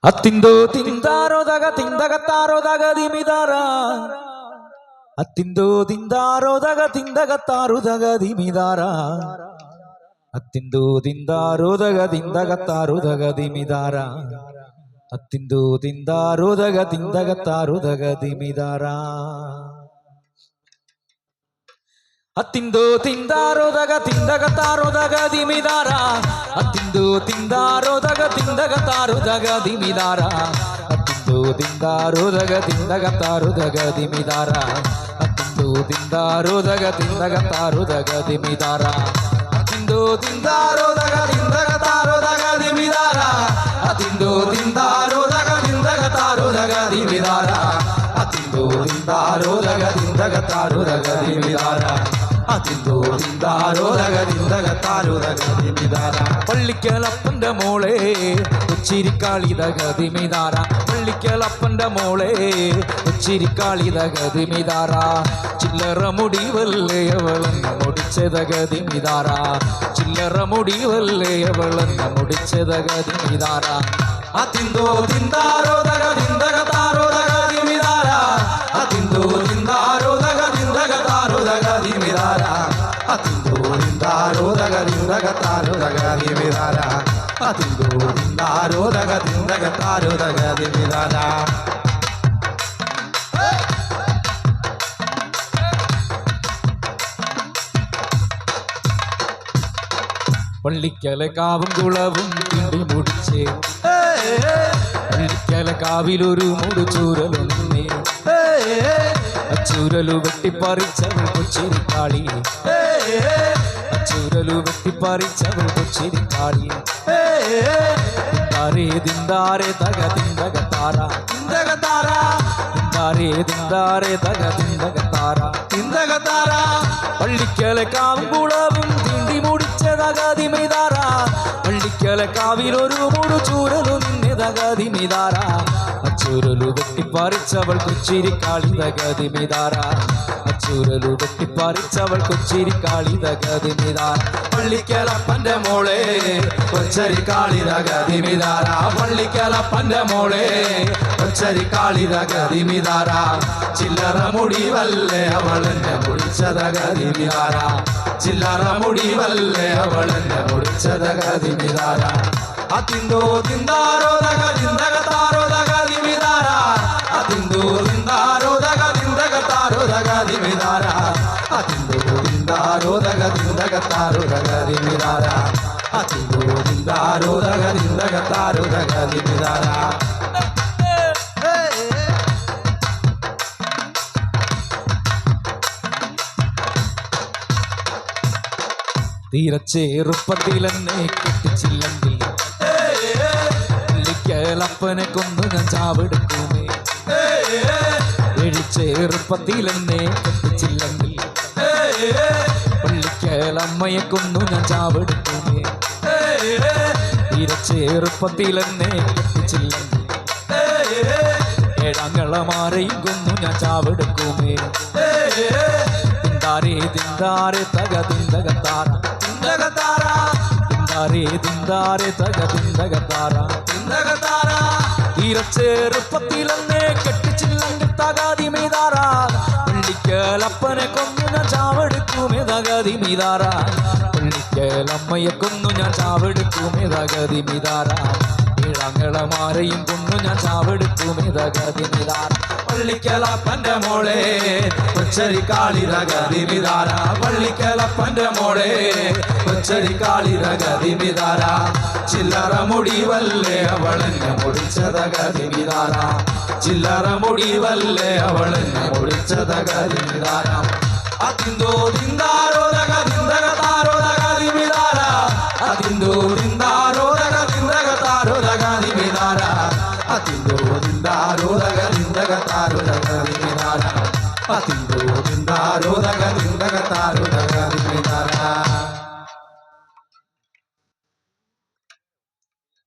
ಅತ್ತಿಂದು ತಿಂದಾರೋದಾಗ ತಿಂದಗತ್ತಾರೋದಾಗ ದಿಮಿದಾರ ಅತ್ತಿಂದು ತಿಂದಾರೋದಾಗ ತಿಂದಗತ್ತಾರೋದಾಗ ದಿಮಿದಾರ ಅತ್ತಿಂದು ತಿಂದಾರೋದಾಗ ತಿಂದಗತ್ತಾರೋದಾಗ ದಿಮಿದಾರ ಅತ್ತಿಂದು ತಿಂದಾರೋದಾಗ ತಿಂದಗತ್ತಾರೋದಾಗ ದಿಮಿದಾರ ಅತ್ತಿಂದು ತಿಂದಾರೋದಾಗ ತಿಂದಗತ್ತಾರೋದಾಗ ದಿಮಿದಾರ ಅತ್ತಿಂದು ತಿಂದಾರೋದಾಗ ತಿಂದಗತ್ತಾರೋದಾಗ ದಿಮಿದಾರ ಅತ್ತಿಂದು ತಿಂದಾರೋದಾಗ ತಿಂದಗತ್ತಾರೋದಾಗ ದಿಮಿದಾರ ಅತ್ತಿಂದು ತಿಂದಾರೋದಾಗ ತಿಂದಗತ್ತಾರೋದಾಗ ದಿಮಿದಾರ ಅತ್ತಿಂದು ತಿಂದಾರೋದಾಗ ತಿಂದಗತ್ತಾರೋದಾಗ ದಿಮಿದಾರ ಅತ್ತಿಂದು ತಿಂದಾರೋದಾಗ ತಿಂದಗತ್ತಾರೋದಾಗ ದಿಮಿದಾರ ಅತ್ತಿಂದು ತಿಂದಾರೋದಾಗ ತಿಂದಗತ್ತಾರೋದಾಗ ದಿಮಿದಾರ അത്തിന്തോ തിന്താരോദഗതിന്ദഗത്താരോദഗതിമിതാര പള്ളിക്കലപ്പന്റെ മോളെ ഉച്ചിരിക്കാളിതഗതിമിതാര പള്ളിക്കലപ്പന്റെ മോളെ ഉച്ചിരിക്കാളിതഗതിമിതാര ചില്ലറ മുടിവല്ലേ അവളെന്ന മുടിച്ചതഗതിമിതാര ചില്ലറ മുടിവല്ലേ അവളെന്ന മുടിച്ചതഗതിമിതാര അത്തിന്തോ തിന്താരോദഗതിന്ദഗത്താരോദഗതിമിതാര അത്തിന്തോ തിന്താരോദഗതിന്ദഗത്താരോദഗതിമിതാര അത്തിന്തോ തിന്താരോദഗതിന്ദഗത്താരോദഗതിമിതാര അത്തിന്തോ തിന്താരോദഗതിന്ദഗത്താരോദഗതിമിതാര പള്ളിക്കല കാവും കുളവും കിണ്ടി മുടിച്ചേ പള്ളിക്കല കാവിലൊരു മുടിച്ചൂരലൊന്നേ അച്ചൂരലു വെട്ടിപ്പറിച്ചവൾ കൊച്ചിരിക്കാളി അച്ചൂരലു വെട്ടിപ്പറിച്ചവൾ കൊച്ചിരിക്കാളി ദിന്ദാരേ ദിന്ദാരേ തക തിന്ദഗത്താര തിന്ദഗത്താര ദിന്ദാരേ ദിന്ദാരേ തക തിന്ദഗത്താര തിന്ദഗത്താര പള്ളിക്കല കാവും കുളവും കിണ്ടി മുടിച്ചതഗതിമിതാര പള്ളിക്കല കാവിലൊരു മുടിച്ചൂരലു നിന്നതഗതിമിതാര അച്ചൂരലു വെട്ടിപ്പറിച്ചവൾ കൊച്ചിരിക്കാളിതഗതിമിതാര അച്ചൂരലു വെട്ടിപ്പറിച്ചവൾ കൊച്ചിരിക്കാളിതഗതിമിതാര പള്ളിക്കലപ്പന്റെ മോളെ കൊച്ചരിക്കാളിതഗതിമിതാര പള്ളിക്കലപ്പന്റെ മോളെ കൊച്ചരിക്കാളിതഗതിമിതാര ചില്ലറ മുടിവല്ലേ അവളെന്നെ മുടിച്ചതഗതിമിതാര ചില്ലറ മുടിവല്ലേ അവളെന്നെ മുടിച്ചതഗതിമിതാര അത്തിന്തോ തിന്താരോദഗതിന്ദഗത്താരോദഗതിമിതാര അത്തിന്തോ തിന്താരോദഗതിന്ദഗത്താരോദഗതിമിതാര അത്തിന്തോ തിന്താരോദഗതിന്ദഗത്താരോദഗതിമിതാര അത്തിന്തോ തിന്താരോദഗതിന്ദഗത്താരോദഗതിമിതാര തീരച്ചേറുപ്പത്തിലെന്നെ കെട്ടിച്ചില്ലെങ്കിൽ പള്ളിക്കലപ്പനെ കൊന്നു ഞാൻ ചാവെടുക്കുമേ എഴിച്ചേറുപ്പത്തിലെന്നെ കെട്ടിച്ചില്ലെങ്കിൽ പള്ളിക്കലമ്മയെ കൊന്നു ഞാൻ ചാവെടുക്കുമേ തീരച്ചേറുപ്പത്തിലെന്നെ കെട്ടിച്ചില്ലെങ്കിൽ ഏഴാങ്ങളമാരെയും കൊന്നു ഞാൻ ചാവെടുക്കുമേ ദിന്ദാരേ ദിന്ദാരേ തക തിന്ദഗത്താര തിന്ദഗത്താര ദിന്ദാരേ ദിന്ദാരേ തക തിന്ദഗത്താര തിന്ദഗത്താര തീരച്ചേറുപ്പത്തിലെന്നെ കെട്ടിച്ചില്ലെങ്കിൽ തഗതിമിതാര പള്ളിക്കലപ്പനെ കൊന്നു ഞാൻ ചാവെടുക്കുമേ തഗതിമിതാര പള്ളിക്കലമ്മയെ കൊന്നു ഞാൻ ചാവെടുക്കുമേ തഗതിമിതാര ഏഴാങ്ങളമാരെയും കൊന്നു ഞാൻ ചാവെടുക്കുമേ തഗതിമിതാര പള്ളിക്കലപ്പന്റെ മോളെ കൊച്ചരിക്കാളിതഗതിമിതാര പള്ളിക്കലപ്പന്റെ മോളെ കൊച്ചരിക്കാളിതഗതിമിതാര ചില്ലറ മുടിവല്ലേ അവളെന്നെ മുടിച്ചതഗതിമിതാര ചില്ലറ മുടിവല്ലേ അവളെന്നെ മുടിച്ചതഗതിമിതാര അത്തിന്തോ തിന്താരോദഗതിന്ദഗത്താരോദഗതിമിതാര അത്തിന്തോ തിന്താരോദഗതിന്ദഗത്താരോദഗതിമിതാര അത്തിന്തോ തിന്താരോദഗതിന്ദഗത്താരോദഗതിമിതാര അത്തിന്തോ തിന്താരോദഗതി